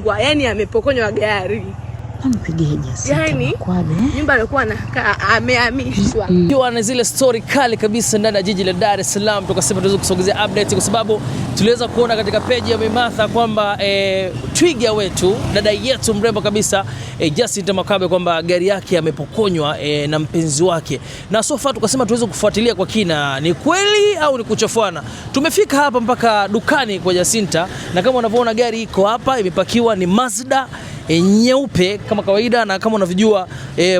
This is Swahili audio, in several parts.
Yaani amepokonywa gari. Ampigeje sasa? Yaani nyumba alikuwa anakaa amehamishwa. Hiyo na zile story kali kabisa ndani ya jiji la Dar es Salaam, tukasema tuweze kusogezea update kwa sababu tuliweza kuona katika page ya Mimatha kwamba twiga wetu, dada yetu mrembo kabisa Jacinta Makabe, kwamba gari yake amepokonywa na mpenzi wake. Na sofa tukasema tuweze kufuatilia kwa kina, ni kweli au ni kuchafuana. Tumefika hapa mpaka dukani kwa Jacinta, na kama unavyoona gari iko hapa imepakiwa, ni Mazda nyeupe kama kawaida, na kama unavyojua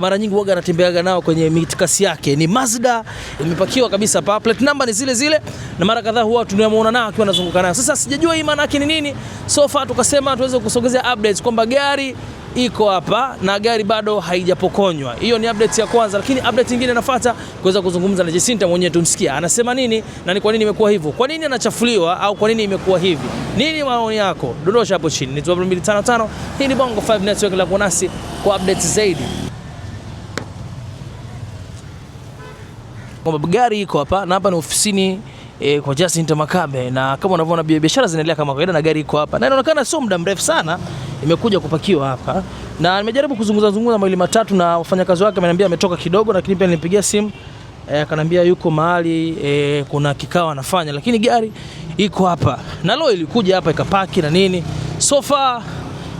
mara nyingi huaga anatembeaga nao kwenye mitikasi yake. Ni Mazda imepakiwa kabisa hapa, plate number ni zile zile, na mara kadhaa huwa tunamuona nao akiwa anazunguka nayo. Sasa sijajua hii maana yake ni nini. So far tukasema tuweze kusogezea updates kwamba gari iko hapa na gari bado haijapokonywa. Hiyo ni update ya kwanza, lakini update nyingine inafuata kuweza kuzungumza na Jacinta mwenyewe, tumsikia anasema nini na ni kwa nini imekuwa hivyo. Kwa nini anachafuliwa au kwa nini imekuwa hivi? Nini maoni yako? Dondosha hapo chini. Ni 255. Hii ni Bongo 5 Network, la kunasi kwa updates zaidi. Kwamba gari iko hapa na hapa ni ofisini kwa Jacinta Makabe, na kama unavyoona biashara zinaendelea kama kawaida na gari iko hapa. Na inaonekana sio muda mrefu sana imekuja kupakiwa hapa. Na nimejaribu kuzungumza mawili matatu na wafanyakazi wake, ameniambia ametoka kidogo, lakini pia nilipigia simu akaniambia yuko mahali kuna kikao anafanya, lakini gari iko hapa. Na leo ilikuja hapa ikapaki na nini. So far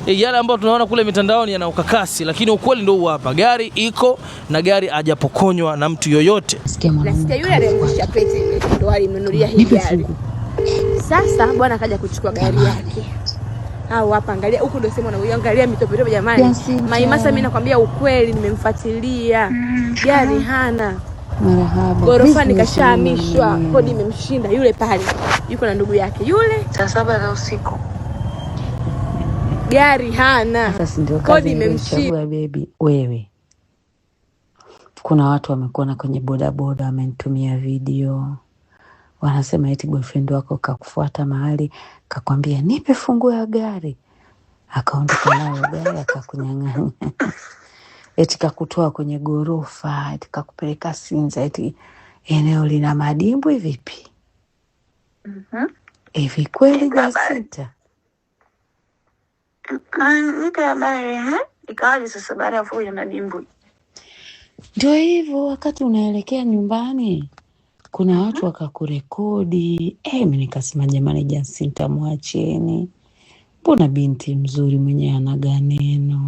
yale ambayo tunaona kule mitandaoni yana ukakasi, lakini ukweli ndio hapa. Gari iko na gari hajapokonywa na mtu yoyote. Nasikia yule aliyemshia pete ndo alimenunulia hii gari. Sasa bwana akaja kuchukua gari yake. Au hapa angalia huko ndio sema unaangalia mitope jamani. Maimasa mimi nakwambia ukweli, nimemfuatilia. Gari hana. Marahaba. Gorofa nikashahamishwa, kodi imemshinda yule pale. Yuko na ndugu yake yule. Saa 7 za usiku. Gari hana. Sasa ndio kazi imemshinda baby wewe. Kuna watu wamekuona kwenye bodaboda wamenitumia video. Wanasema eti boyfriend wako kakufuata mahali kakwambia nipe funguo ya gari. Akaondoka nayo gari akakunyang'anya. Eti kakutoa kwenye gorofa, eti kakupeleka Sinza, eti eneo lina madimbwi vipi? Hivi kweli Jacinta? Nika habari ikawaje sasa baada ya fujo na dimbwi? Ndio hivyo, wakati unaelekea nyumbani kuna watu wakakurekodi. Mimi nikasema jamani Jacinta mwacheni. Mbona binti mzuri mwenye anaga neno.